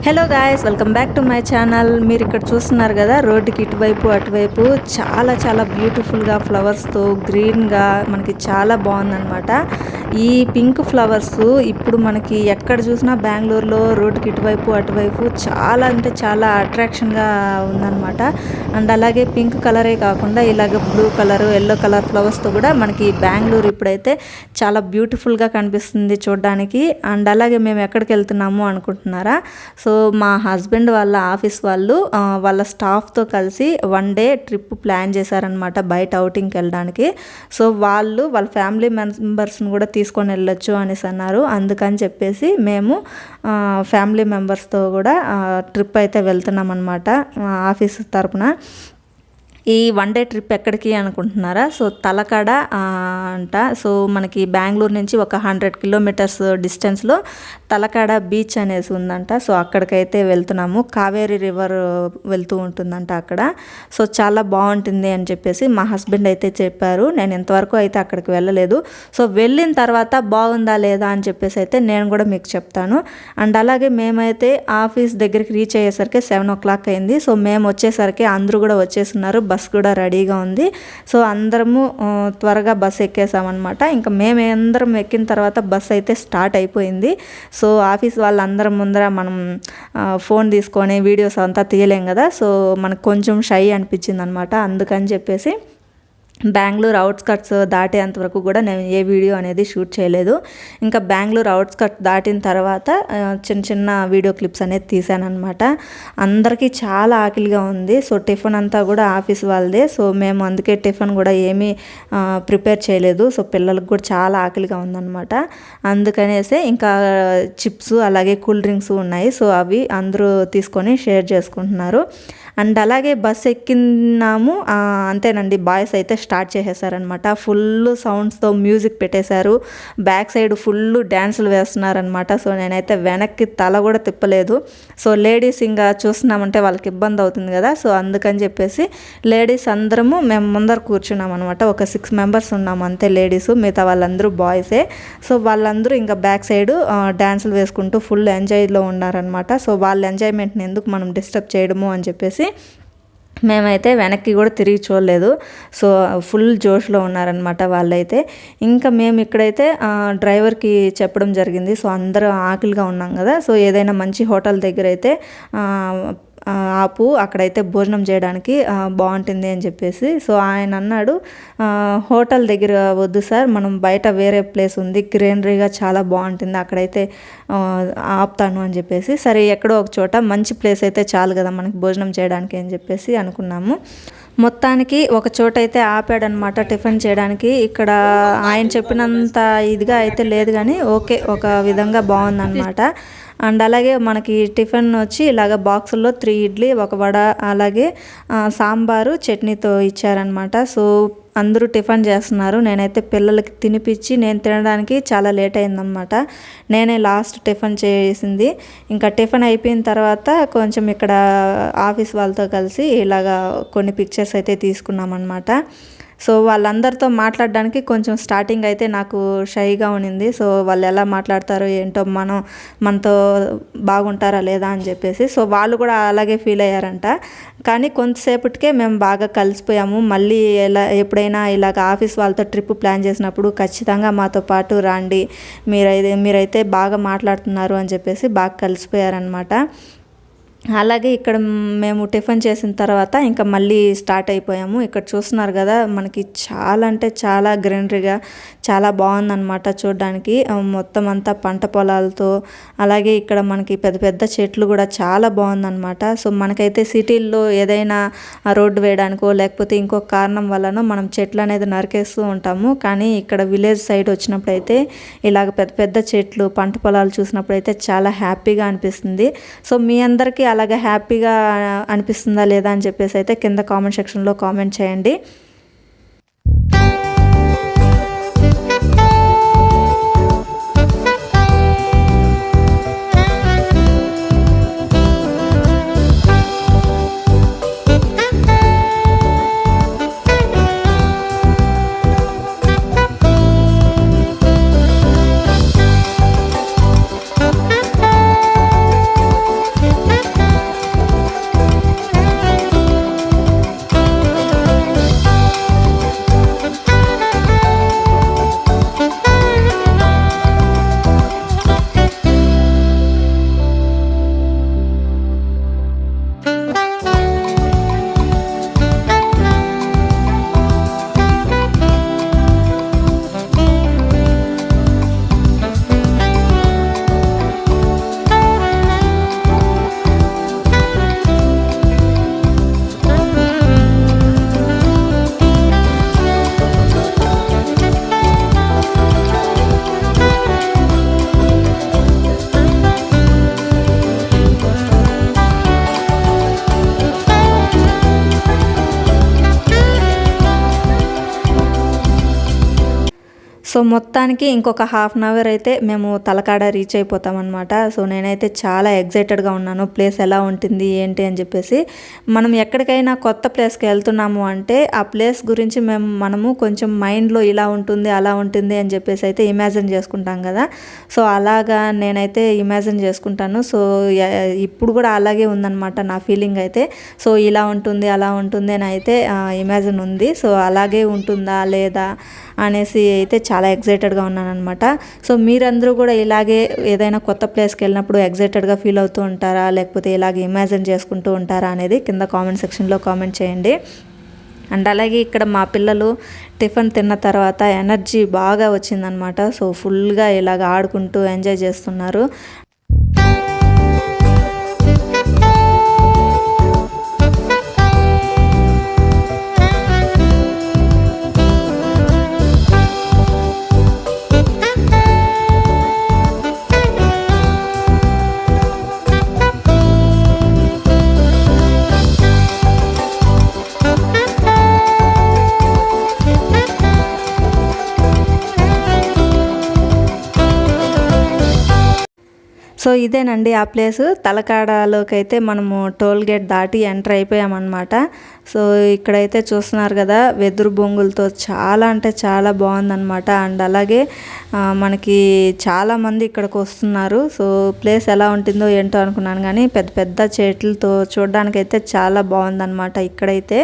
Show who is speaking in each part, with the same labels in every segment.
Speaker 1: Hello guys, welcome back to my channel. మీరు ఇక్కడ చూస్తున్నారు కదా, రోడ్డుకి ఇటువైపు అటువైపు చాలా చాలా బ్యూటిఫుల్గా ఫ్లవర్స్తో గ్రీన్గా మనకి చాలా బాగుందన్నమాట. ఈ పింక్ ఫ్లవర్స్ ఇప్పుడు మనకి ఎక్కడ చూసినా బెంగళూరులో రోడ్డుకి ఇటువైపు అటువైపు చాలా అంటే చాలా అట్రాక్షన్గా ఉందన్నమాట. అండ్ అలాగే పింక్ కలరే కాకుండా ఇలాగ బ్లూ కలర్, ఎల్లో కలర్ ఫ్లవర్స్తో కూడా మనకి బెంగళూరు ఇప్పుడైతే చాలా బ్యూటిఫుల్గా కనిపిస్తుంది చూడడానికి. అండ్ అలాగే మేము ఎక్కడికి వెళ్తున్నాము అనుకుంటున్నారా? సో మా హస్బెండ్ వాళ్ళ ఆఫీస్ వాళ్ళు వాళ్ళ స్టాఫ్తో కలిసి 1 డే ట్రిప్ ప్లాన్ చేశారనమాట బయట అవుటింగ్కి వెళ్ళడానికి. సో వాళ్ళ ఫ్యామిలీ మెంబర్స్ని కూడా తీసుకొని వెళ్ళొచ్చు అనేసి అన్నారు. అందుకని చెప్పేసి మేము ఫ్యామిలీ మెంబర్స్తో కూడా ట్రిప్ అయితే వెళ్తున్నాం అనమాట ఆఫీస్ తరపున. ఈ 1 డే ట్రిప్ ఎక్కడికి అనుకుంటున్నారా? సో తలకాడ అంట. సో మనకి బెంగళూరు నుంచి ఒక 100 కిలోమీటర్స్ డిస్టెన్స్లో తలకాడ బీచ్ అనేసి ఉందంట. సో అక్కడికైతే వెళ్తున్నాము. కావేరీ రివర్ వెళ్తూ ఉంటుందంట అక్కడ. సో చాలా బాగుంటుంది అని చెప్పేసి మా హస్బెండ్ అయితే చెప్పారు. నేను ఇంతవరకు అయితే అక్కడికి వెళ్ళలేదు. సో వెళ్ళిన తర్వాత బాగుందా లేదా అని చెప్పేసి అయితే నేను కూడా మీకు చెప్తాను. అండ్ అలాగే మేమైతే ఆఫీస్ దగ్గరికి రీచ్ అయ్యేసరికి 7 o'clock అయింది. సో మేము వచ్చేసరికి అందరూ కూడా వచ్చేస్తున్నారు. బస్ కూడా రెడీగా ఉంది. సో అందరము త్వరగా బస్ ఎక్కేసామన్నమాట. ఇంకా మేమందరం ఎక్కిన తర్వాత బస్ అయితే స్టార్ట్ అయిపోయింది. సో ఆఫీస్ వాళ్ళందరం ముందర మనం ఫోన్ తీసుకొని వీడియోస్ అంతా తీయలేం కదా. సో మనకు కొంచెం షై అనిపించింది అనమాట. అందుకని చెప్పేసి బెంగళూరు అవుట్స్కట్స్ దాటేంతవరకు కూడా నేను ఏ వీడియో అనేది షూట్ చేయలేదు. ఇంకా బెంగళూరు అవుట్స్కట్స్ దాటిన తర్వాత చిన్న చిన్న వీడియో క్లిప్స్ అనేది తీసానమాట. అందరికీ చాలా ఆకలిగా ఉంది. సో టిఫిన్ అంతా కూడా ఆఫీస్ వాళ్ళదే. సో మేము అందుకే టిఫిన్ కూడా ఏమీ ప్రిపేర్ చేయలేదు. సో పిల్లలకు కూడా చాలా ఆకలిగా ఉందన్నమాట. అందుకనేసి ఇంకా చిప్స్ అలాగే కూల్ డ్రింక్స్ ఉన్నాయి. సో అవి అందరూ తీసుకొని షేర్ చేసుకుంటున్నారు. అండ్ అలాగే బస్ ఎక్కినాము. అంతేనండి, బాయ్స్ అయితే స్టార్ట్ చేసేసారనమాట. ఫుల్ సౌండ్స్తో మ్యూజిక్ పెట్టేశారు. బ్యాక్ సైడ్ ఫుల్ డ్యాన్సులు వేస్తున్నారనమాట. సో నేనైతే వెనక్కి తల కూడా తిప్పలేదు. సో లేడీస్ ఇంకా చూస్తున్నామంటే వాళ్ళకి ఇబ్బంది అవుతుంది కదా. సో అందుకని చెప్పేసి లేడీస్ అందరము మేము ముందర కూర్చున్నాం అనమాట. ఒక 6 members ఉన్నాము అంతే లేడీస్. మిగతా వాళ్ళందరూ బాయ్సే. సో వాళ్ళందరూ ఇంకా బ్యాక్ సైడ్ డ్యాన్సులు వేసుకుంటూ ఫుల్ ఎంజాయ్లో ఉన్నారనమాట. సో వాళ్ళ ఎంజాయ్మెంట్ని ఎందుకు మనం డిస్టర్బ్ చేయడము అని చెప్పేసి మేమైతే వెనక్కి కూడా తిరిగి చూడలేదు. సో ఫుల్ జోష్లో ఉన్నారనమాట వాళ్ళైతే. ఇంకా మేము ఇక్కడైతే డ్రైవర్కి చెప్పడం జరిగింది. సో అందరూ ఆకలిగా ఉన్నాం కదా. సో ఏదైనా మంచి హోటల్ దగ్గర అయితే ఆపు, అక్కడైతే భోజనం చేయడానికి బాగుంటుంది అని చెప్పేసి. సో ఆయన అన్నాడు, హోటల్ దగ్గర వద్దు సార్, మనం బయట వేరే ప్లేస్ ఉంది, గ్రీనరీగా చాలా బాగుంటుంది, అక్కడైతే ఆపుతాను అని చెప్పేసి. సరే ఎక్కడో ఒక చోట మంచి ప్లేస్ అయితే చాలు కదా మనకి భోజనం చేయడానికి అని చెప్పేసి అనుకున్నాము. మొత్తానికి ఒక చోట అయితే ఆపాడనమాట టిఫిన్ చేయడానికి. ఇక్కడ ఆయన చెప్పినంత ఇదిగా అయితే లేదు కానీ ఓకే, ఒక విధంగా బాగుందన్నమాట. అండ్ అలాగే మనకి టిఫిన్ వచ్చి ఇలాగ బాక్సుల్లో 3 ఇడ్లీ, 1 వడ, అలాగే సాంబారు చట్నీతో ఇచ్చారనమాట. సో అందరూ టిఫిన్ చేస్తున్నారు. నేనైతే పిల్లలకి తినిపించి నేను తినడానికి చాలా లేట్ అయిందనమాట. నేనే లాస్ట్ టిఫిన్ చేసింది. ఇంకా టిఫిన్ అయిపోయిన తర్వాత కొంచెం ఇక్కడ ఆఫీస్ వాళ్ళతో కలిసి ఇలాగా కొన్ని పిక్చర్స్ అయితే తీసుకున్నామన్నమాట. సో వాళ్ళందరితో మాట్లాడడానికి కొంచెం స్టార్టింగ్ అయితే నాకు షైగా ఉన్నింది. సో వాళ్ళు ఎలా మాట్లాడతారో ఏంటో, మనతో బాగుంటారా లేదా అని చెప్పేసి. సో వాళ్ళు కూడా అలాగే ఫీల్ అయ్యారంట. కానీ కొంతసేపటికే మేము బాగా కలిసిపోయాము. మళ్ళీ ఎప్పుడైనా ఇలాగ ఆఫీస్ వాళ్ళతో ట్రిప్ ప్లాన్ చేసినప్పుడు ఖచ్చితంగా మాతో పాటు రండి, మీరైతే బాగా మాట్లాడుతున్నారు అని చెప్పేసి బాగా కలిసిపోయారనమాట. అలాగే ఇక్కడ మేము టిఫిన్ చేసిన తర్వాత ఇంకా మళ్ళీ స్టార్ట్ అయిపోయాము. ఇక్కడ చూస్తున్నారు కదా, మనకి చాలా అంటే చాలా గ్రీనరీగా చాలా బాగుందన్నమాట చూడడానికి. మొత్తం అంతా పంట పొలాలతో, అలాగే ఇక్కడ మనకి పెద్ద పెద్ద చెట్లు కూడా చాలా బాగుందన్నమాట. సో మనకైతే సిటీల్లో ఏదైనా రోడ్డు వేయడానికో లేకపోతే ఇంకొక కారణం వల్లనో మనం చెట్లు అనేది నరికేస్తూ ఉంటాము. కానీ ఇక్కడ విలేజ్ సైడ్ వచ్చినప్పుడు అయితే ఇలాగ పెద్ద పెద్ద చెట్లు, పంట పొలాలు చూసినప్పుడు అయితే చాలా హ్యాపీగా అనిపిస్తుంది. సో మీ అందరికీ అలాగే హ్యాపీగా అనిపిస్తుందా లేదా అని చెప్పేసి అయితే కింద కామెంట్ సెక్షన్లో కామెంట్ చేయండి. సో మొత్తానికి ఇంకొక హాఫ్ అన్ అవర్ అయితే మేము తలకాడ రీచ్ అయిపోతామన్నమాట. సో నేనైతే చాలా ఎగ్జైటెడ్గా ఉన్నాను, ప్లేస్ ఎలా ఉంటుంది ఏంటి అని చెప్పేసి. మనం ఎక్కడికైనా కొత్త ప్లేస్కి వెళ్తున్నాము అంటే ఆ ప్లేస్ గురించి మనము కొంచెం మైండ్లో ఇలా ఉంటుంది అలా ఉంటుంది అని చెప్పేసి అయితే ఇమాజిన్ చేసుకుంటాం కదా. సో అలాగా నేనైతే ఇమాజిన్ చేసుకుంటాను. సో ఇప్పుడు కూడా అలాగే ఉందన్నమాట నా ఫీలింగ్ అయితే. సో ఇలా ఉంటుంది అలా ఉంటుంది అని అయితే ఇమాజిన్ ఉంది. సో అలాగే ఉంటుందా లేదా అనేసి అయితే చాలా ఎగ్జైటెడ్గా ఉన్నాను అనమాట. సో మీరందరూ కూడా ఇలాగే ఏదైనా కొత్త ప్లేస్కి వెళ్ళినప్పుడు ఎగ్జైటెడ్గా ఫీల్ అవుతూ ఉంటారా, లేకపోతే ఇలాగే ఇమాజిన్ చేసుకుంటూ ఉంటారా అనేది కింద కామెంట్ సెక్షన్లో కామెంట్ చేయండి. అండ్ అలాగే ఇక్కడ మా పిల్లలు టిఫిన్ తిన్న తర్వాత ఎనర్జీ బాగా వచ్చిందనమాట. సో ఫుల్గా ఇలాగ ఆడుకుంటూ ఎంజాయ్ చేస్తున్నారు. సో ఇదేనండి ఆ ప్లేసు. తలకాడలోకి అయితే మనము టోల్ గేట్ దాటి ఎంటర్ అయిపోయామన్నమాట. సో ఇక్కడైతే చూస్తున్నారు కదా, వెదురు బొంగులతో చాలా అంటే చాలా బాగుందన్నమాట. అండ్ అలాగే మనకి చాలామంది ఇక్కడికి వస్తున్నారు. సో ప్లేస్ ఎలా ఉంటుందో ఏంటో అనుకున్నాను, కానీ పెద్ద పెద్ద చెట్లతో చూడడానికైతే చాలా బాగుందన్నమాట ఇక్కడైతే.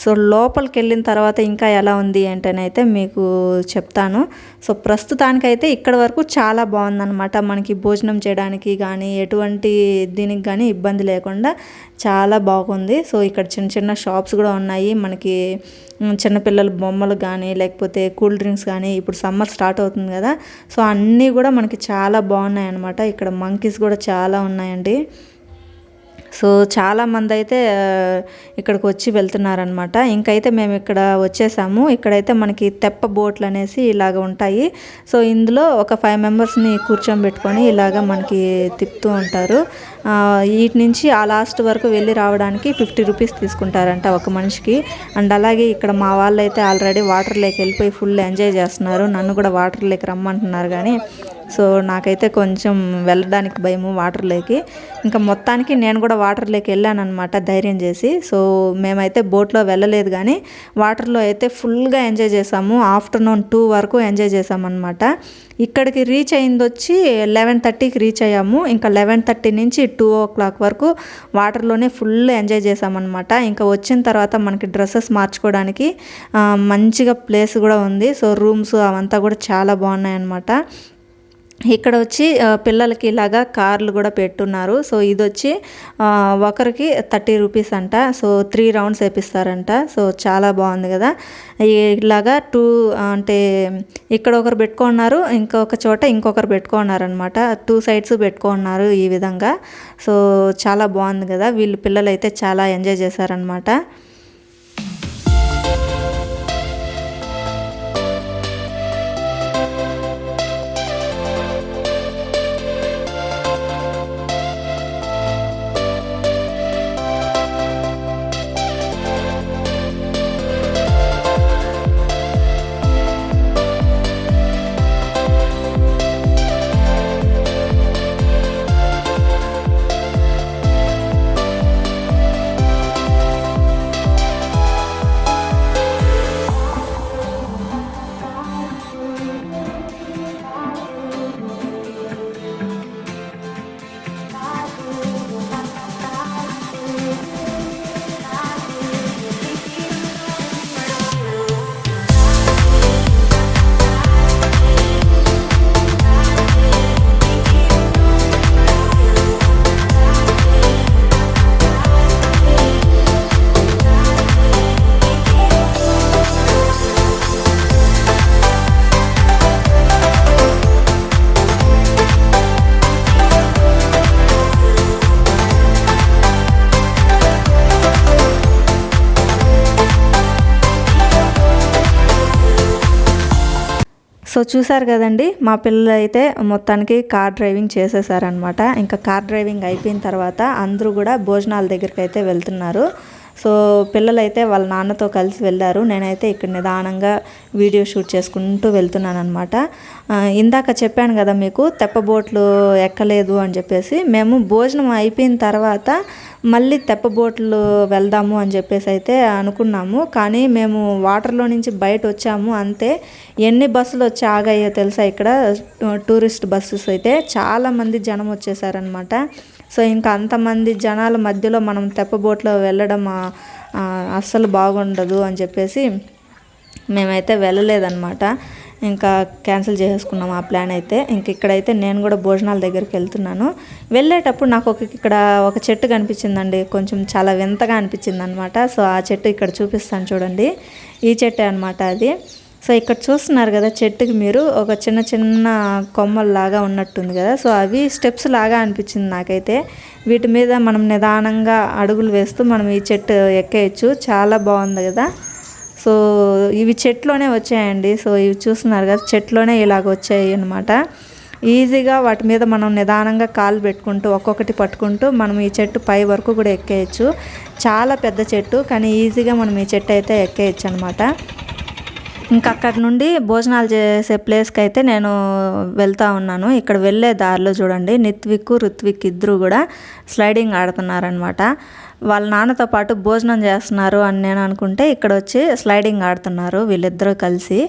Speaker 1: సో లోపలికి వెళ్ళిన తర్వాత ఇంకా ఎలా ఉంది ఏంటనైతే మీకు చెప్తాను. సో ప్రస్తుతానికైతే ఇక్కడ వరకు చాలా బాగుందన్నమాట. మనకి భోజనం చేయడానికి కానీ ఎటువంటి దీనికి కానీ ఇబ్బంది లేకుండా చాలా బాగుంది. సో ఇక్కడ చిన్న చిన్న షాప్స్ కూడా ఉన్నాయి. మనకి చిన్నపిల్లల బొమ్మలు కానీ లేకపోతే కూల్ డ్రింక్స్ కానీ, ఇప్పుడు సమ్మర్ స్టార్ట్ అవుతుంది కదా, సో అన్నీ కూడా మనకి చాలా బాగున్నాయి అన్నమాట. ఇక్కడ మంకీస్ కూడా చాలా ఉన్నాయండి. సో చాలామంది అయితే ఇక్కడికి వచ్చి వెళ్తున్నారనమాట. ఇంకైతే మేము ఇక్కడ వచ్చేసాము. ఇక్కడైతే మనకి తెప్ప బోట్లు అనేసి ఇలాగ ఉంటాయి. సో ఇందులో ఒక 5 మెంబర్స్ని కూర్చోబెట్టుకొని ఇలాగ మనకి తిప్పుతూ ఉంటారు. వీటి నుంచి ఆ లాస్ట్ వరకు వెళ్ళి రావడానికి 50 రూపీస్ తీసుకుంటారంట ఒక మనిషికి. అండ్ అలాగే ఇక్కడ మా వాళ్ళు అయితే ఆల్రెడీ వాటర్ లేక్ వెళ్ళిపోయి ఫుల్ ఎంజాయ్ చేస్తున్నారు. నన్ను కూడా వాటర్ లేక్ రమ్మంటున్నారు, కానీ సో నాకైతే కొంచెం వెళ్ళడానికి భయము వాటర్ లేకి. ఇంకా మొత్తానికి నేను కూడా వాటర్ లేకి వెళ్ళాను అనమాట ధైర్యం చేసి. సో మేమైతే బోట్లో వెళ్ళలేదు, కానీ వాటర్లో అయితే ఫుల్గా ఎంజాయ్ చేసాము. ఆఫ్టర్నూన్ 2 వరకు ఎంజాయ్ చేసామన్నమాట. ఇక్కడికి రీచ్ అయింది వచ్చి 11:30కి రీచ్ అయ్యాము. ఇంకా 11:30 నుంచి 2 o'clock వరకు వాటర్లోనే ఫుల్ ఎంజాయ్ చేసామన్నమాట. ఇంకా వచ్చిన తర్వాత మనకి డ్రెస్సెస్ మార్చుకోవడానికి మంచిగా ప్లేస్ కూడా ఉంది. సో రూమ్స్ అవంతా కూడా చాలా బాగున్నాయి అన్నమాట. ఇక్కడ వచ్చి పిల్లలకి ఇలాగా కార్లు కూడా పెట్టున్నారు. సో ఇది వచ్చి ఒకరికి 30 రూపీస్ అంట. So 3 rounds వేపిస్తారంట. సో చాలా బాగుంది కదా. ఇలాగా 2 అంటే ఇక్కడ ఒకరు పెట్టుకున్నారు, ఇంకొక చోట ఇంకొకరు పెట్టుకున్నారు అనమాట. 2 సైడ్స్ పెట్టుకున్నారు ఈ విధంగా. సో చాలా బాగుంది కదా. వీళ్ళు పిల్లలు అయితే చాలా ఎంజాయ్ చేశారనమాట. సో చూసారు కదండి, మా పిల్లలు అయితే మొత్తానికి కార్ డ్రైవింగ్ చేసేసారనమాట. ఇంకా కార్ డ్రైవింగ్ అయిపోయిన తర్వాత అందరూ కూడా భోజనాల దగ్గరికి అయితే వెళ్తున్నారు. సో పిల్లలైతే వాళ్ళ నాన్నతో కలిసి వెళ్ళారు. నేనైతే ఇక్కడ నిదానంగా వీడియో షూట్ చేసుకుంటూ వెళ్తున్నాను అనమాట. ఇందాక చెప్పాను కదా మీకు తెప్పబోట్లు ఎక్కలేదు అని చెప్పేసి. మేము భోజనం అయిపోయిన తర్వాత మళ్ళీ తెప్పబోట్లు వెళ్దాము అని చెప్పేసి అయితే అనుకున్నాము. కానీ మేము వాటర్లో నుంచి బయట వచ్చాము అంతే. ఎన్ని బస్సులు వచ్చి ఆగాయో తెలుసా ఇక్కడ టూరిస్ట్ బస్సెస్ అయితే. చాలామంది జనం వచ్చేసారనమాట. సో ఇంకా అంతమంది జనాల మధ్యలో మనం తెప్పబోట్లో వెళ్ళడం అస్సలు బాగుండదు అని చెప్పేసి మేమైతే వెళ్ళలేదన్నమాట. ఇంకా క్యాన్సిల్ చేసుకున్నాం ఆ ప్లాన్ అయితే. ఇంక ఇక్కడైతే నేను కూడా భోజనాల దగ్గరికి వెళ్తున్నాను. వెళ్ళేటప్పుడు నాకు ఇక్కడ ఒక చెట్టు కనిపించిందండి. కొంచెం చాలా వింతగా అనిపించింది అనమాట. సో ఆ చెట్టు ఇక్కడ చూపిస్తాను చూడండి. ఈ చెట్టే అనమాట అది. సో ఇక్కడ చూస్తున్నారు కదా చెట్టుకి మీరు ఒక చిన్న చిన్న కొమ్మల్లాగా ఉన్నట్టుంది కదా. సో అవి స్టెప్స్ లాగా అనిపించింది నాకైతే. వీటి మీద మనం నిదానంగా అడుగులు వేస్తూ మనం ఈ చెట్టు ఎక్కేయచ్చు. చాలా బాగుంది కదా. సో ఇవి చెట్లోనే వచ్చాయండి. సో ఇవి చూస్తున్నారు కదా చెట్లోనే ఇలాగ వచ్చాయి అనమాట. ఈజీగా వాటి మీద మనం నిదానంగా కాలు పెట్టుకుంటూ ఒక్కొక్కటి పట్టుకుంటూ మనం ఈ చెట్టు పై వరకు కూడా ఎక్కేయచ్చు. చాలా పెద్ద చెట్టు కానీ ఈజీగా మనం ఈ చెట్టు అయితే ఎక్కేయచ్చు అనమాట. ఇంకా అక్కడ నుండి భోజనాలు చేసే ప్లేస్కి అయితే నేను వెళ్తూ ఉన్నాను. ఇక్కడ వెళ్ళే దారిలో చూడండి నిత్విక్ రుత్విక్ ఇద్దరు కూడా స్లైడింగ్ ఆడుతున్నారనమాట. వాళ్ళ నాన్నతో పాటు భోజనం చేస్తున్నారు అని నేను అనుకుంటే ఇక్కడ వచ్చి స్లైడింగ్ ఆడుతున్నారు వీళ్ళిద్దరూ కలిసి.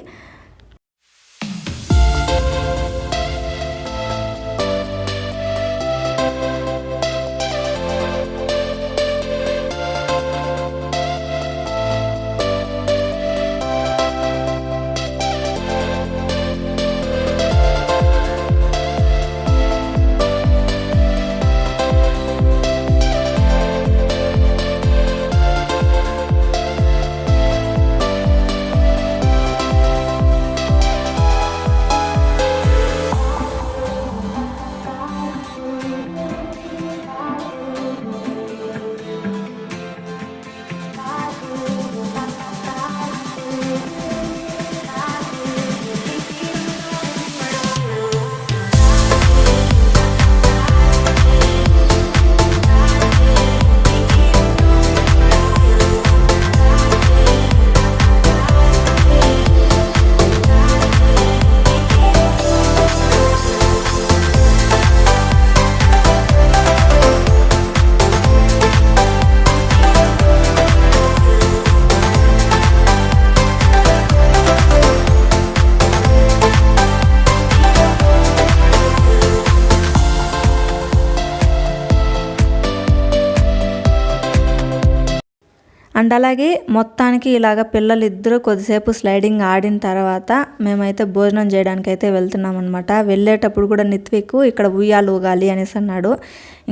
Speaker 1: అండ్ అలాగే మొత్తానికి ఇలాగ పిల్లలిద్దరూ కొద్దిసేపు స్లైడింగ్ ఆడిన తర్వాత మేమైతే భోజనం చేయడానికి అయితే వెళ్తున్నాం అనమాట. వెళ్ళేటప్పుడు కూడా నిత్విక్ ఇక్కడ ఉయ్యాలు ఊగాలి అనేసి అన్నాడు.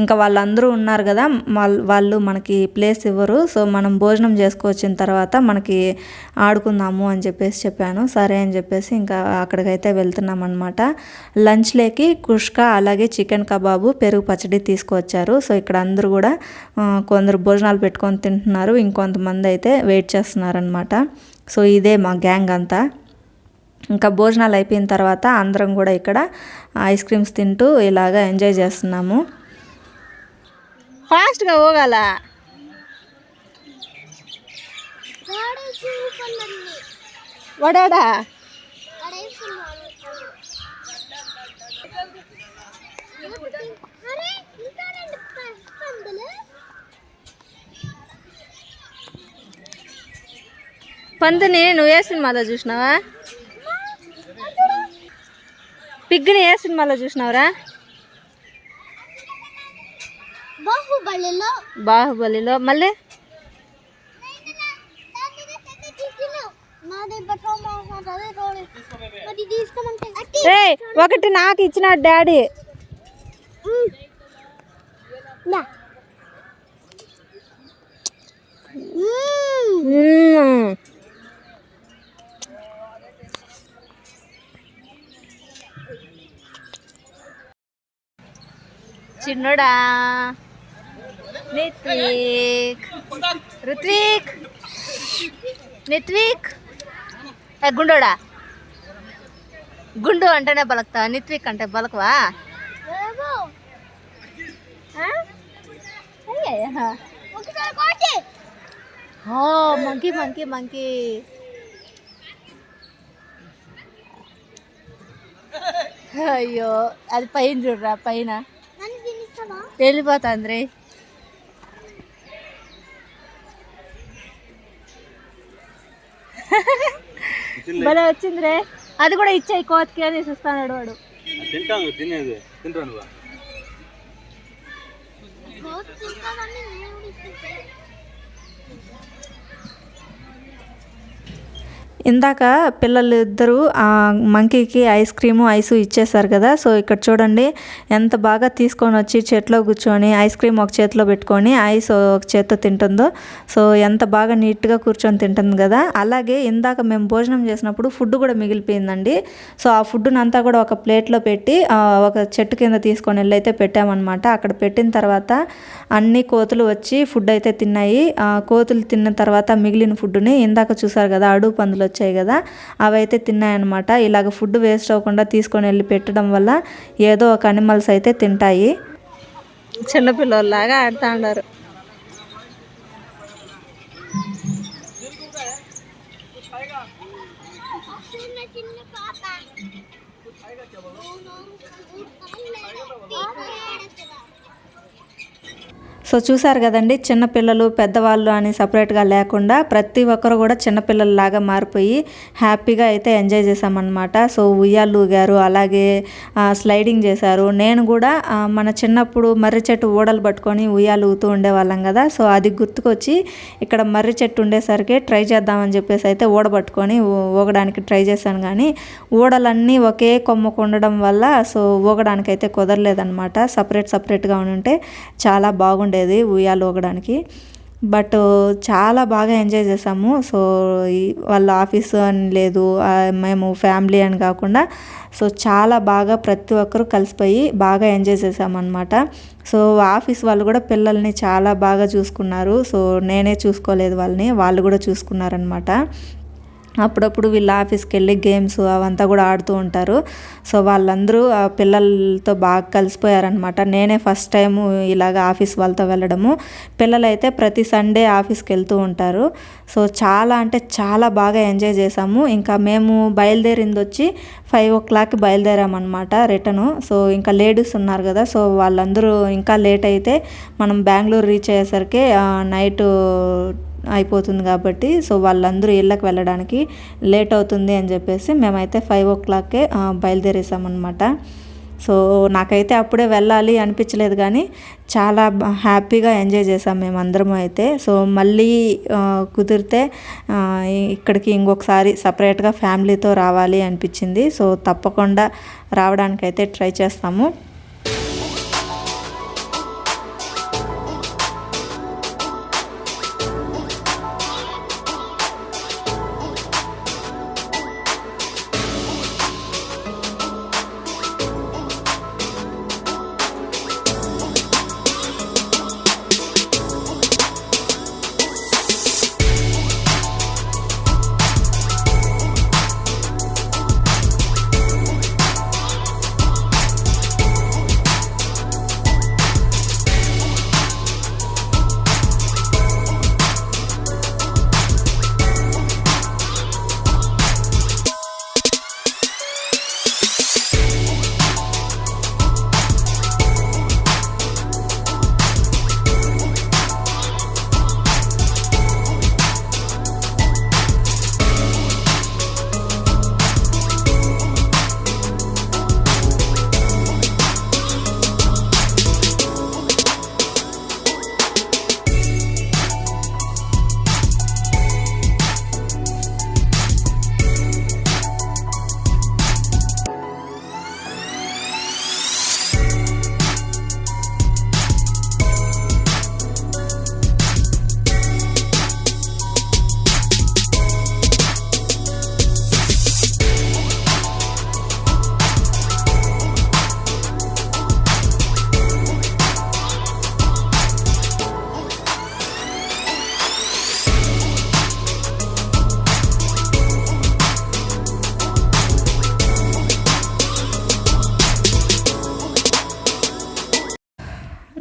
Speaker 1: ఇంకా వాళ్ళందరూ ఉన్నారు కదా వాళ్ళు మనకి ప్లేస్ ఇవ్వరు. సో మనం భోజనం చేసుకొచ్చిన తర్వాత మనకి ఆడుకుందాము అని చెప్పేసి చెప్పాను. సరే అని చెప్పేసి ఇంకా అక్కడికైతే వెళ్తున్నాం అనమాట. లంచ్లోకి కుష్కా అలాగే చికెన్ కబాబు పెరుగు పచ్చడి తీసుకువచ్చారు. సో ఇక్కడ అందరూ కూడా కొందరు భోజనాలు పెట్టుకొని తింటున్నారు, ఇంకొంతమంది అయితే వెయిట్ చేస్తున్నారనమాట. సో ఇదే మా గ్యాంగ్ అంతా. ఇంకా భోజనాలు అయిపోయిన తర్వాత అందరం కూడా ఇక్కడ ఐస్ క్రీమ్స్ తింటూ ఇలాగా ఎంజాయ్ చేస్తున్నాము. ఫాస్ట్గా పోగాల వడాడా పందిని నువ్వు ఏ సినిమాలో చూసినావా? పిగ్ని ఏ సినిమాలో చూసినావురా? బాహుబలిలో. మళ్ళీ ఒకటి నాకు ఇచ్చిన డాడీ. చిన్నోడా నిత్విక్ రుత్విక్ నిత్విక్ గుండోడా గుండు అంటేనే బలక్తా, నిత్విక్ అంటే బలకవా?
Speaker 2: Monkey monkey monkey. అయ్యో అది పైన చూడరా, పైన వెళ్ళిపోతుంది. భలే వచ్చింది రే. అది కూడా ఇచ్చాయి కోతికి అని చూస్తాడు వాడు.
Speaker 1: ఇందాక పిల్లలు ఇద్దరు మంకీకి ఐస్ క్రీము ఐసు ఇచ్చేసారు కదా. సో ఇక్కడ చూడండి ఎంత బాగా తీసుకొని వచ్చి చెట్లో కూర్చొని ఐస్ క్రీమ్ ఒక చేతిలో పెట్టుకొని ఐస్ ఒక చేత్తో తింటుందో. సో ఎంత బాగా నీట్గా కూర్చొని తింటుంది కదా. అలాగే ఇందాక మేము భోజనం చేసినప్పుడు ఫుడ్ కూడా మిగిలిపోయిందండి. సో ఆ ఫుడ్ని అంతా కూడా ఒక ప్లేట్లో పెట్టి ఒక చెట్టు కింద తీసుకొని వెళ్ళి అయితే పెట్టామన్నమాట. అక్కడ పెట్టిన తర్వాత అన్ని కోతులు వచ్చి ఫుడ్ అయితే తిన్నాయి. కోతులు తిన్న తర్వాత మిగిలిన ఫుడ్ని ఇందాక చూసారు కదా అడుగు పందులు వచ్చాయి కదా, అవైతే తిన్నాయన్నమాట. ఇలాగ ఫుడ్ వేస్ట్ అవ్వకుండా తీసుకొని వెళ్ళి పెట్టడం వల్ల ఏదో ఒక అనిమల్స్ అయితే తింటాయి.
Speaker 2: చిన్నపిల్లలాగా ఆడుతూ ఉన్నారు.
Speaker 1: సో చూసారు కదండి, చిన్నపిల్లలు పెద్దవాళ్ళు అని సపరేట్గా లేకుండా ప్రతి ఒక్కరు కూడా చిన్నపిల్లలలాగా మారిపోయి హ్యాపీగా అయితే ఎంజాయ్ చేసామన్నమాట. సో ఉయ్యాలు ఊగారు, అలాగే స్లైడింగ్ చేశారు. నేను కూడా మన చిన్నప్పుడు మర్రి చెట్టు ఊడలు పట్టుకొని ఉయ్యాలు ఊగుతూ ఉండేవాళ్ళం కదా. సో అది గుర్తుకొచ్చి ఇక్కడ మర్రి చెట్టు ఉండేసరికి ట్రై చేద్దామని చెప్పేసి అయితే ఊడబట్టుకొని ఊగడానికి ట్రై చేశాను. కానీ ఊడలన్నీ ఒకే కొమ్మకు ఉండడం వల్ల సో ఊగడానికి అయితే కుదరలేదన్నమాట. సపరేట్గా ఉంటే చాలా బాగుండేది ఉయ్యాలు ఊగడానికి. బట్ చాలా బాగా ఎంజాయ్ చేసాము. సో వాళ్ళ ఆఫీసు అని లేదు, మేము ఫ్యామిలీ అని కాకుండా సో చాలా బాగా ప్రతి ఒక్కరూ కలిసిపోయి బాగా ఎంజాయ్ చేసామన్నమాట. సో ఆఫీస్ వాళ్ళు కూడా పిల్లల్ని చాలా బాగా చూసుకున్నారు. సో నేనే చూసుకోలేదు వాళ్ళని, వాళ్ళు కూడా చూసుకున్నారనమాట. అప్పుడప్పుడు వీళ్ళ ఆఫీస్కి వెళ్ళి గేమ్స్ అవంతా కూడా ఆడుతూ ఉంటారు. సో వాళ్ళందరూ ఆ పిల్లలతో బాగా కలిసిపోయారనమాట. నేనే ఫస్ట్ టైము ఇలాగ ఆఫీస్ వాళ్ళతో వెళ్ళడము. పిల్లలైతే ప్రతి సండే ఆఫీస్కి వెళ్తూ ఉంటారు. సో చాలా అంటే చాలా బాగా ఎంజాయ్ చేసాము. ఇంకా మేము బయలుదేరింది వచ్చి 5 o'clock బయలుదేరామన్నమాట రిటర్ను. సో ఇంకా లేడీస్ ఉన్నారు కదా, సో వాళ్ళందరూ ఇంకా లేట్ అయితే మనం బెంగళూరు రీచ్ అయ్యేసరికి నైట్ అయిపోతుంది కాబట్టి సో వాళ్ళందరూ ఇళ్ళకి వెళ్ళడానికి లేట్ అవుతుంది అని చెప్పేసి మేమైతే 5 o'clock బయలుదేరేసామన్నమాట. సో నాకైతే అప్పుడే వెళ్ళాలి అనిపించలేదు, కానీ చాలా హ్యాపీగా ఎంజాయ్ చేసాం మేమందరము అయితే. సో మళ్ళీ కుదిరితే ఇక్కడికి ఇంకొకసారి సపరేట్గా ఫ్యామిలీతో రావాలి అనిపించింది. సో తప్పకుండా రావడానికైతే ట్రై చేస్తాము.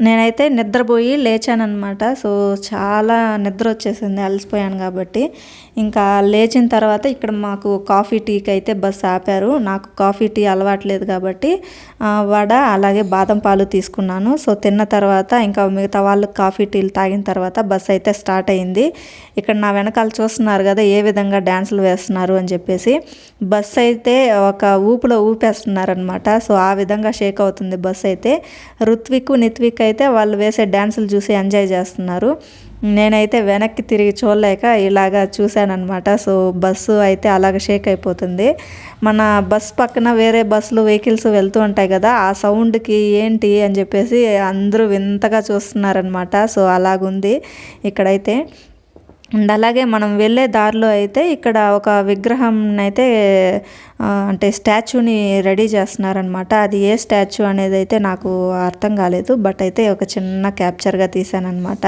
Speaker 1: నేనైతే నిద్రపోయి లేచానన్నమాట. సో చాలా నిద్ర వచ్చేసింది, అలసిపోయాను కాబట్టి. ఇంకా లేచిన తర్వాత ఇక్కడ మాకు కాఫీ టీకి అయితే బస్సు ఆపారు. నాకు కాఫీ టీ అలవాట్లేదు కాబట్టి వడ అలాగే బాదం పాలు తీసుకున్నాను. సో తిన్న తర్వాత ఇంకా మిగతా వాళ్ళు కాఫీ టీలు తాగిన తర్వాత బస్సు అయితే స్టార్ట్ అయింది. ఇక్కడ నా వెనకాల చూస్తున్నారు కదా ఏ విధంగా డ్యాన్సులు వేస్తున్నారు అని చెప్పేసి. బస్సు అయితే ఒక ఊపులో ఊపేస్తున్నారనమాట. సో ఆ విధంగా షేక్ అవుతుంది బస్సు అయితే. రుత్విక్ నిత్విక్ అయితే వాళ్ళు వేసే డ్యాన్సులు చూసి ఎంజాయ్ చేస్తున్నారు. నేనైతే వెనక్కి తిరిగి చూడలేక ఇలాగా చూశానమాట. సో బస్సు అయితే అలాగ షేక్ అయిపోతుంది. మన బస్ పక్కన వేరే బస్సులు వెహికల్స్ వెళ్తూ ఉంటాయి కదా, ఆ సౌండ్కి ఏంటి అని చెప్పేసి అందరూ వింతగా చూస్తున్నారనమాట. సో అలాగుంది ఇక్కడైతే. అండ్ అలాగే మనం వెళ్ళే దారిలో అయితే ఇక్కడ ఒక విగ్రహం అయితే అంటే స్టాచ్యూని రెడీ చేస్తున్నారనమాట. అది ఏ స్టాచ్యూ అనేది అయితే నాకు అర్థం కాలేదు, బట్ అయితే ఒక చిన్న క్యాప్చర్గా తీశానమాట.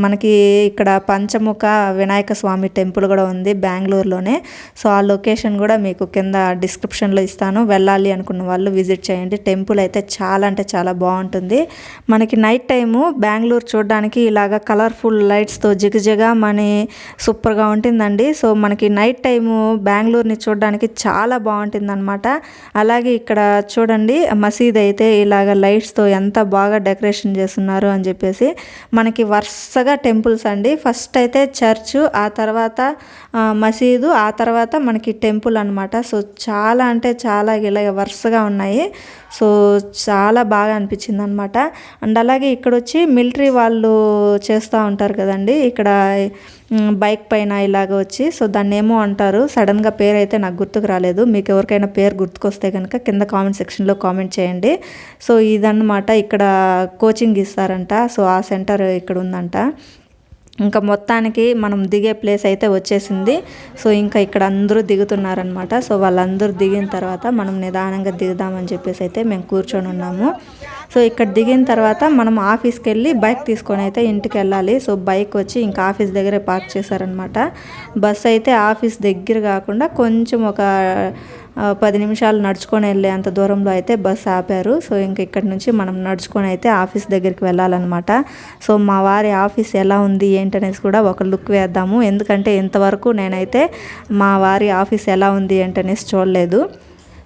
Speaker 1: మనకి ఇక్కడ పంచముఖ వినాయక స్వామి టెంపుల్ కూడా ఉంది బెంగళూరులోనే. సో ఆ లొకేషన్ కూడా మీకు కింద డిస్క్రిప్షన్లో ఇస్తాను, వెళ్ళాలి అనుకున్న వాళ్ళు విజిట్ చేయండి. టెంపుల్ అయితే చాలా అంటే చాలా బాగుంటుంది. మనకి నైట్ టైము బెంగళూరు చూడడానికి ఇలాగ కలర్ఫుల్ లైట్స్తో జిగజిగమని సూపర్గా ఉంటుందండి. సో మనకి నైట్ టైము బెంగళూరుని చూడడానికి చాలా బాగుంటుందన్నమాట. అలాగే ఇక్కడ చూడండి మసీద్ అయితే ఇలాగ లైట్స్తో ఎంత బాగా డెకరేషన్ చేస్తున్నారు అని చెప్పేసి. మనకి వరుసగా టెంపుల్స్ అండి. ఫస్ట్ అయితే చర్చు, ఆ తర్వాత మసీదు, ఆ తర్వాత మనకి టెంపుల్ అనమాట. సో చాలా అంటే చాలా ఇలా వరుసగా ఉన్నాయి. సో చాలా బాగా అనిపించింది అనమాట. అండ్ అలాగే ఇక్కడ వచ్చి మిలిటరీ వాళ్ళు చేస్తూ ఉంటారు కదండి ఇక్కడ బైక్ పైన ఇలాగ వచ్చి. సో దాన్ని ఏమో అంటారు, సడన్గా పేరు అయితే నాకు గుర్తుకు రాలేదు. మీకు ఎవరికైనా పేరు గుర్తుకొస్తే కనుక కింద కామెంట్ సెక్షన్లో కామెంట్ చేయండి. సో ఇదన్నమాట, ఇక్కడ కోచింగ్ ఇస్తారంట. సో ఆ సెంటర్ ఇక్కడ ఉందంట. ఇంకా మొత్తానికి మనం దిగే ప్లేస్ అయితే వచ్చేసింది. సో ఇంకా ఇక్కడ అందరూ దిగుతున్నారనమాట. సో వాళ్ళందరూ దిగిన తర్వాత మనం నిదానంగా దిగుదామని చెప్పేసి అయితే మేము కూర్చొని ఉన్నాము. సో ఇక్కడ దిగిన తర్వాత మనం ఆఫీస్కి వెళ్ళి బైక్ తీసుకొని అయితే ఇంటికి వెళ్ళాలి. సో బైక్ వచ్చి ఇంకా ఆఫీస్ దగ్గరే పార్క్ చేశారనమాట. బస్ అయితే ఆఫీస్ దగ్గర కాకుండా కొంచెం ఒక 10 నిమిషాలు నడుచుకొని వెళ్ళే అంత దూరంలో అయితే బస్సు ఆపారు. సో ఇంక ఇక్కడ నుంచి మనం నడుచుకొని అయితే ఆఫీస్ దగ్గరికి వెళ్ళాలన్నమాట. సో మా వారి ఆఫీస్ ఎలా ఉంది ఏంటనేసి కూడా ఒక లుక్ వేద్దాము. ఎందుకంటే ఇంతవరకు నేనైతే మా వారి ఆఫీస్ ఎలా ఉంది ఏంటనేసి చూడలేదు.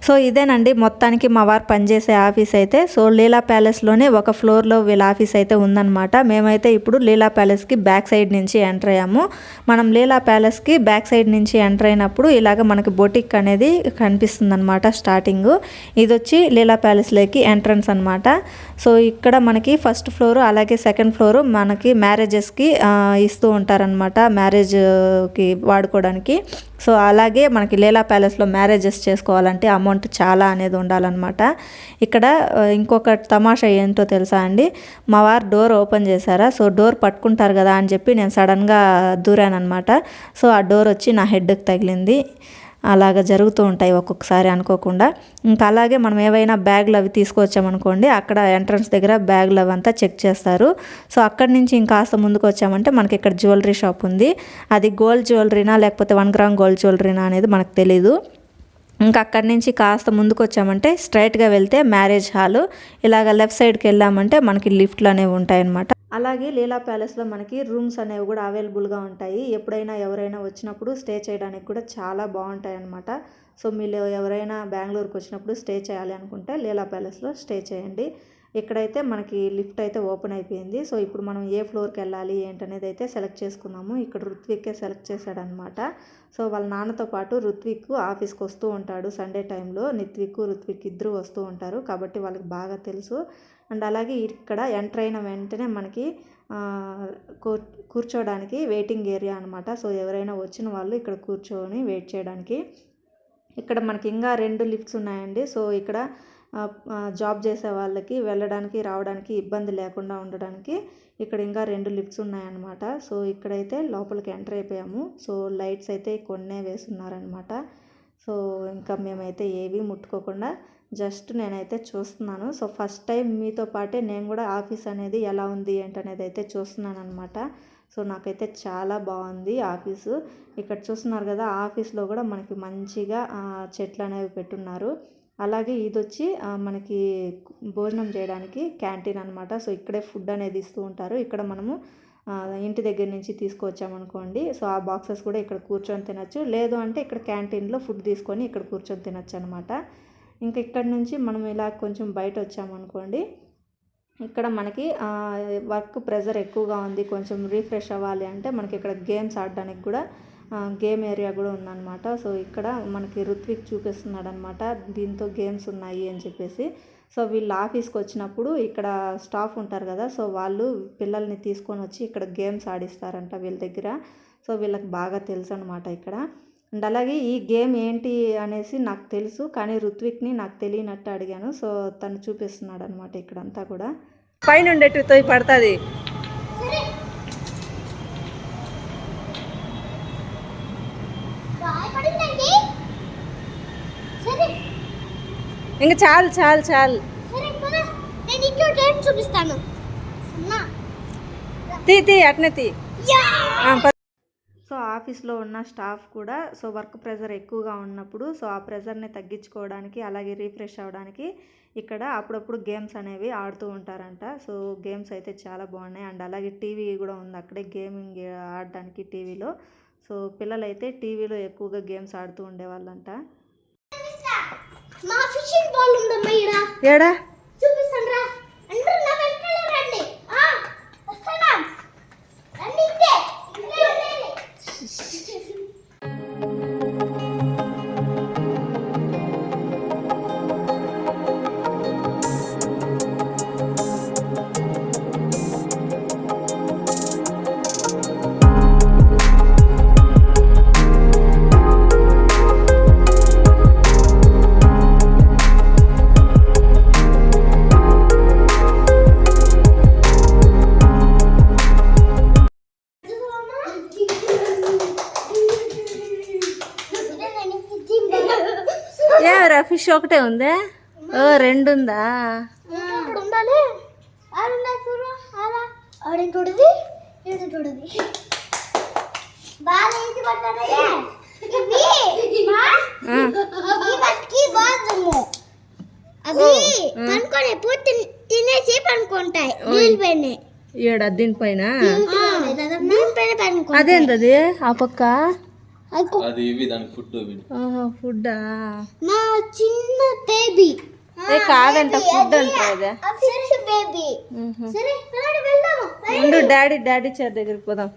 Speaker 1: సో ఇదేనండి మొత్తానికి మా వారు పనిచేసే ఆఫీస్ అయితే. సో లీలా ప్యాలెస్లోనే ఒక ఫ్లోర్లో వీళ్ళ ఆఫీస్ అయితే ఉందన్నమాట. మేమైతే ఇప్పుడు లీలా ప్యాలెస్కి బ్యాక్ సైడ్ నుంచి ఎంటర్ అయ్యాము. మనం లీలా ప్యాలెస్కి బ్యాక్ సైడ్ నుంచి ఎంటర్ అయినప్పుడు ఇలాగ మనకి బొటిక్ అనేది కనిపిస్తుంది అనమాట. స్టార్టింగ్ ఇది వచ్చి లీలా ప్యాలెస్లోకి ఎంట్రన్స్ అనమాట. సో ఇక్కడ మనకి ఫస్ట్ ఫ్లోర్ అలాగే సెకండ్ ఫ్లోర్ మనకి మ్యారేజెస్కి ఇస్తూ ఉంటారనమాట, మ్యారేజ్కి వాడుకోవడానికి. సో అలాగే మనకి లీలా ప్యాలెస్లో మ్యారేజెస్ చేసుకోవాలంటే అమౌంట్ చాలా అనేది ఉండాలన్నమాట. ఇక్కడ ఇంకొక తమాషా ఏంటో తెలుసా అండి, మా వారు డోర్ ఓపెన్ చేశారా. సో డోర్ పట్టుకుంటారు కదా అని చెప్పి నేను సడన్గా దూరానమాట. సో ఆ డోర్ వచ్చి నా హెడ్కి తగిలింది. అలాగ జరుగుతూ ఉంటాయి ఒక్కొక్కసారి అనుకోకుండా. ఇంకా అలాగే మనం ఏవైనా బ్యాగులు అవి తీసుకొచ్చామనుకోండి, అక్కడ ఎంట్రన్స్ దగ్గర బ్యాగులు అవంతా చెక్ చేస్తారు. సో అక్కడి నుంచి ఇంకాస్త ముందుకు వచ్చామంటే మనకి ఇక్కడ జ్యువెలరీ షాప్ ఉంది. అది గోల్డ్ జ్యువెలరీనా లేకపోతే 1 గ్రామ్ గోల్డ్ జ్యువెలరీనా అనేది మనకు తెలీదు. ఇంకా అక్కడి నుంచి కాస్త ముందుకు వచ్చామంటే స్ట్రైట్గా వెళ్తే మ్యారేజ్ హాలు, ఇలాగ లెఫ్ట్ సైడ్కి వెళ్ళామంటే మనకి లిఫ్ట్లు అనేవి ఉంటాయన్నమాట. అలాగే లీలా ప్యాలెస్లో మనకి రూమ్స్ అనేవి కూడా అవైలబుల్గా ఉంటాయి. ఎప్పుడైనా ఎవరైనా వచ్చినప్పుడు స్టే చేయడానికి కూడా చాలా బాగుంటాయి అన్నమాట. సో మీరు ఎవరైనా బెంగళూరుకి వచ్చినప్పుడు స్టే చేయాలి అనుకుంటే లీలా ప్యాలెస్లో స్టే చేయండి. ఇక్కడైతే మనకి లిఫ్ట్ అయితే ఓపెన్ అయిపోయింది. సో ఇప్పుడు మనం ఏ ఫ్లోర్కి వెళ్ళాలి ఏంటనేది అయితే సెలెక్ట్ చేసుకున్నాము. ఇక్కడ రుత్విక్కే సెలెక్ట్ చేశాడనమాట. సో వాళ్ళ నాన్నతో పాటు రుత్విక్ ఆఫీస్కి వస్తూ ఉంటాడు సండే టైంలో. రుత్విక్ ఇద్దరు వస్తూ ఉంటారు కాబట్టి వాళ్ళకి బాగా తెలుసు. అండ్ అలాగే ఇక్కడ ఎంటర్ అయిన వెంటనే మనకి కూర్చోడానికి వెయిటింగ్ ఏరియా అనమాట. సో ఎవరైనా వచ్చిన వాళ్ళు ఇక్కడ కూర్చొని వెయిట్ చేయడానికి. ఇక్కడ మనకి ఇంకా 2 లిఫ్ట్స్ ఉన్నాయండి. సో ఇక్కడ జాబ్ చేసే వాళ్ళకి వెళ్ళడానికి రావడానికి ఇబ్బంది లేకుండా ఉండడానికి ఇక్కడ ఇంకా 2 లిఫ్ట్స్ ఉన్నాయన్నమాట. సో ఇక్కడైతే లోపలికి ఎంటర్ అయిపోయాము. సో లైట్స్ అయితే కొన్నే వేస్తున్నారనమాట. సో ఇంకా మేమైతే ఏవి ముట్టుకోకుండా జస్ట్ నేనైతే చూస్తున్నాను. సో ఫస్ట్ టైం మీతో పాటే నేను కూడా ఆఫీస్ అనేది ఎలా ఉంది ఏంటనేది అయితే చూస్తున్నాను అనమాట. సో నాకైతే చాలా బాగుంది ఆఫీసు. ఇక్కడ చూస్తున్నారు కదా, ఆఫీస్లో కూడా మనకి మంచిగా చెట్లు అనేవి పెట్టున్నారు. అలాగే ఇది వచ్చి మనకి భోజనం చేయడానికి క్యాంటీన్ అనమాట. సో ఇక్కడే ఫుడ్ అనేది ఇస్తూ ఉంటారు. ఇక్కడ మనము ఇంటి దగ్గర నుంచి తీసుకువచ్చామనుకోండి, సో ఆ బాక్సెస్ కూడా ఇక్కడ కూర్చొని తినచ్చు. లేదు అంటే ఇక్కడ క్యాంటీన్లో ఫుడ్ తీసుకొని ఇక్కడ కూర్చొని తినచ్చు అనమాట. ఇంకా ఇక్కడ నుంచి మనం ఇలా కొంచెం బయట వచ్చామనుకోండి, ఇక్కడ మనకి వర్క్ ప్రెజర్ ఎక్కువగా ఉంది, కొంచెం రీఫ్రెష్ అవ్వాలి అంటే మనకి ఇక్కడ గేమ్స్ ఆడడానికి కూడా గేమ్ ఏరియా కూడా ఉందన్నమాట. సో ఇక్కడ మనకి ఋత్విక్ చూపిస్తున్నాడు అనమాట, దీంతో గేమ్స్ ఉన్నాయి అని చెప్పేసి. సో వీళ్ళు ఆఫీస్కి వచ్చినప్పుడు ఇక్కడ స్టాఫ్ ఉంటారు కదా, సో వాళ్ళు పిల్లల్ని తీసుకొని వచ్చి ఇక్కడ గేమ్స్ ఆడిస్తారంట వీళ్ళ దగ్గర. సో వీళ్ళకి బాగా తెలుసు అనమాట ఇక్కడ. అండ్ అలాగే ఈ గేమ్ ఏంటి అనేసి నాకు తెలుసు, కానీ ఋత్విక్ని నాకు తెలియనట్టు అడిగాను. సో తను చూపిస్తున్నాడు అనమాట ఇక్కడంతా కూడా. పైన ఉండేటితో పడుతుంది. ఇంకా చాలు చాలు చాలు,
Speaker 2: చూపిస్తాను.
Speaker 1: తీ అట్నే తీ. సో ఆఫీస్లో ఉన్న స్టాఫ్ కూడా సో వర్క్ ప్రెజర్ ఎక్కువగా ఉన్నప్పుడు సో ఆ ప్రెజర్ని తగ్గించుకోవడానికి, అలాగే రీఫ్రెష్ అవ్వడానికి ఇక్కడ అప్పుడప్పుడు గేమ్స్ అనేవి ఆడుతూ ఉంటారంట. సో గేమ్స్ అయితే చాలా బాగున్నాయి. అండ్ అలాగే టీవీ కూడా ఉంది అక్కడే గేమింగ్ ఆడడానికి టీవీలో. సో పిల్లలైతే టీవీలో ఎక్కువగా గేమ్స్ ఆడుతూ ఉండేవాళ్ళంట. ఏడా ఏమరా ఫిష్ ఒకటే ఉందా? ఓ రెండు ఉందా?
Speaker 2: తినేసి పనుకుంటాయి
Speaker 1: ఏడా దీనిపైన. అదేంటది ఆ పక్క?
Speaker 3: అది ఇవి దానికి ఫుడ్.
Speaker 1: ఫుడ్డా?
Speaker 2: నా చిన్న బేబీ.
Speaker 1: కాదంట, ఫుడ్ అంటే
Speaker 2: బేబీ. సరే వెళ్దాము.
Speaker 1: ఉండు, డాడీ చైర్ దగ్గరికి పోదాం.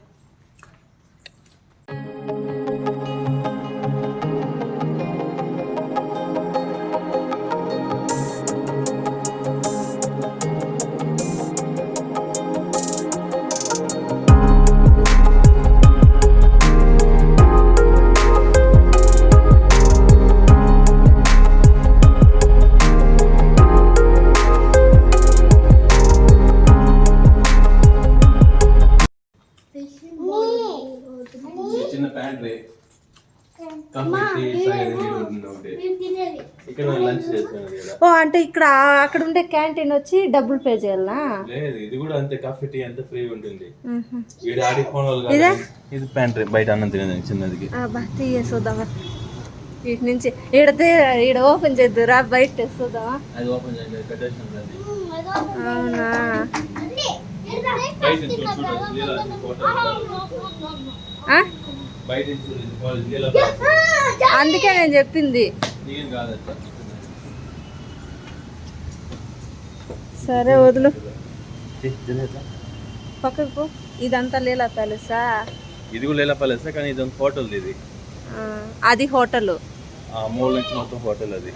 Speaker 3: చిన్న ప్యాంట్రీ ఇక్కడ లంచ్ చేస్తున్నది కదా.
Speaker 1: ఓ అంటే ఇక్కడ అక్కడ ఉండే క్యాంటీన్ వచ్చి డబ్బులు పే చేయాలా?
Speaker 3: లేదు, ఇది కూడా అంతే, కాఫీ టీ అంతా ఫ్రీ ఉంటుంది. ఇది ఆడి ఫోన్ వాళ్ళు. ఇది ప్యాంట్రీ, బయట అన్నం తినేదానికి చిన్నది.
Speaker 1: తీయేసోదామా వీటి నుంచి? ఈడ ఓపెన్ చేద్దురా, బయట తెస్తుందామా?
Speaker 3: అది ఓపెన్ చేయండి, కట్టేసి ఉంటుంది.
Speaker 1: అవునా? అందుకే నేను చెప్పింది. సరే వదులు, పక్కకు. ఇదంతా లీలా ప్యాలెసా?
Speaker 3: ఇది కూడా లీలా ప్యాలెస్, కానీ ఇది హోటల్. ఇది
Speaker 1: అది హోటల్,
Speaker 3: మూల నుంచి మొత్తం హోటల్. అది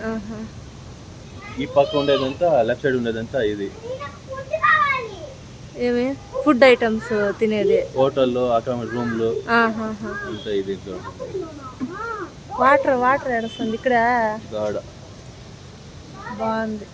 Speaker 3: ఈ పక్క ఉండేదంతా, లెఫ్ట్ సైడ్ ఉండేదంతా ఇది
Speaker 1: ఏమి ఫుడ్ ఐటమ్స్ తినేది.
Speaker 3: హోటల్లో అక్కడ రూమ్లు అంతా ఇది.
Speaker 1: వాటర్ ఏడుస్తుంది ఇక్కడ. బాగుంది.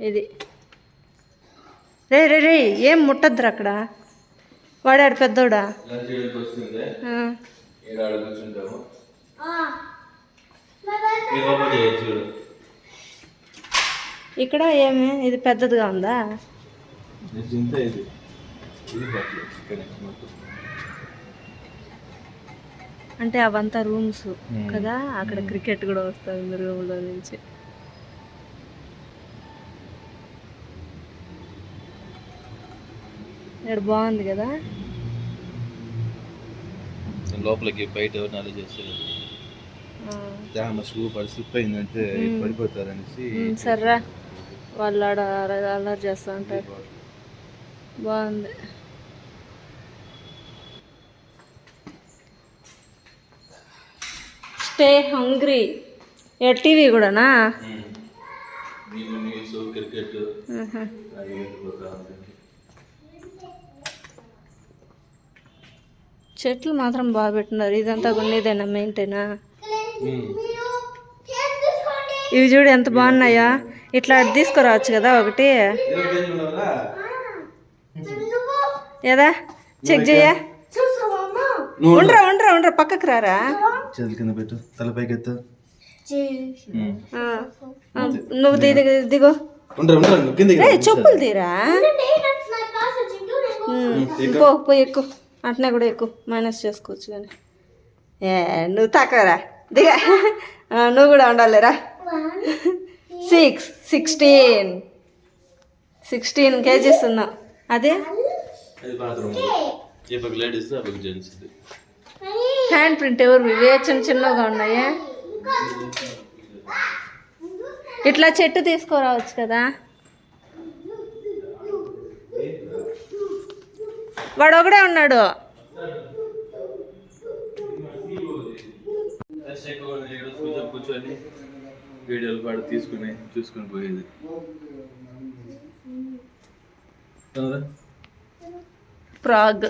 Speaker 1: ఇది రే రే రే ఏం ముట్టద్దురు అక్కడ. వాడాడు పెద్దోడా. ఇక్కడ ఏమి ఇది పెద్దదిగా ఉందా? అంటే అవంతా రూమ్స్ కదా, అక్కడ క్రికెట్ కూడా వస్తుంది రూమ్లో నుంచి. ఇక్కడ బాగుంది కదా.
Speaker 3: లోపలికి బయట ఎవరు చేస్తారు షూ స్లిప్ అయిందంటే పడిపోతారనేసి.
Speaker 1: సర్రా వాళ్ళు ఆడ అలర్ట్ చేస్తూ ఉంటారు. బాగుంది. Stay hungry. టీవీ కూడానా?
Speaker 3: క్రికెట్
Speaker 1: చెట్లు మాత్రం బాగా పెట్టినారు. ఇదంతా ఉండేదేనా మెయింటైనా? ఇవి చూడు ఎంత బాగున్నాయా. ఇట్లా తీసుకురావచ్చు కదా ఒకటి. ఏదా చెక్ చేయా. ఉండరా ఉండరా ఉండరా పక్కకు రారా.
Speaker 3: కింద పెట్టు, తలపైకి ఎత్తు.
Speaker 1: నువ్వు దిగో. చెప్పులు తీరా. పోయి ఎక్కువ అట్నే కూడా ఎక్కువ మైనస్ చేసుకోవచ్చు కానీ. నువ్వు తాకరా దిగా. నువ్వు కూడా ఉండాలిరా. 16 kgs ఉన్నావు. అదే హ్యాండ్ ప్రింట్ ఎవరు ఇవే చిన్న చిన్నగా ఉన్నాయా? ఇట్లా చెట్టు తీసుకురావచ్చు కదా. వాడు ఒకడే ఉన్నాడు.
Speaker 3: కూర్చొని వీడియోలు పాడు చూసుకుని పోయేది.
Speaker 1: ప్రాగ్.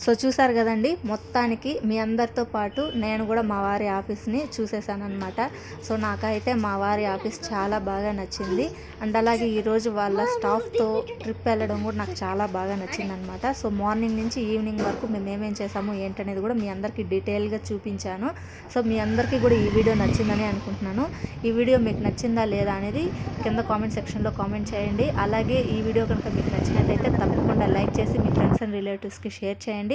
Speaker 1: సో చూసారు కదండి, మొత్తానికి మీ అందరితో పాటు నేను కూడా మా వారి ఆఫీస్ని చూసేసాను అనమాట. సో నాకైతే మా వారి ఆఫీస్ చాలా బాగా నచ్చింది. అండ్ అలాగే ఈరోజు వాళ్ళ స్టాఫ్తో ట్రిప్ వెళ్ళడం కూడా నాకు చాలా బాగా నచ్చింది అనమాట. సో మార్నింగ్ నుంచి ఈవినింగ్ వరకు మేము ఏమేం చేసాము ఏంటనేది కూడా మీ అందరికీ డీటెయిల్గా చూపించాను. సో మీ అందరికీ కూడా ఈ వీడియో నచ్చిందని అనుకుంటున్నాను. ఈ వీడియో మీకు నచ్చిందా లేదా అనేది కింద కామెంట్ సెక్షన్లో కామెంట్ చేయండి. అలాగే ఈ వీడియో కనుక మీకు నచ్చినట్లయితే తప్పకుండా లైక్ చేసి మీ ఫ్రెండ్స్ అండ్ రిలేటివ్స్కి షేర్ చేయండి.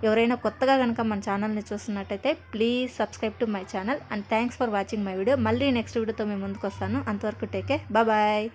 Speaker 1: ఎవరైనా కొత్తగా కనుక మన ఛానల్ని చూస్తున్నట్టయితే please subscribe to my channel. And thanks for watching my video. మళ్ళీ నెక్స్ట్ వీడియోతో మేము ముందుకు వస్తాను. అంతవరకు టేక్ కేర్, బాయ్.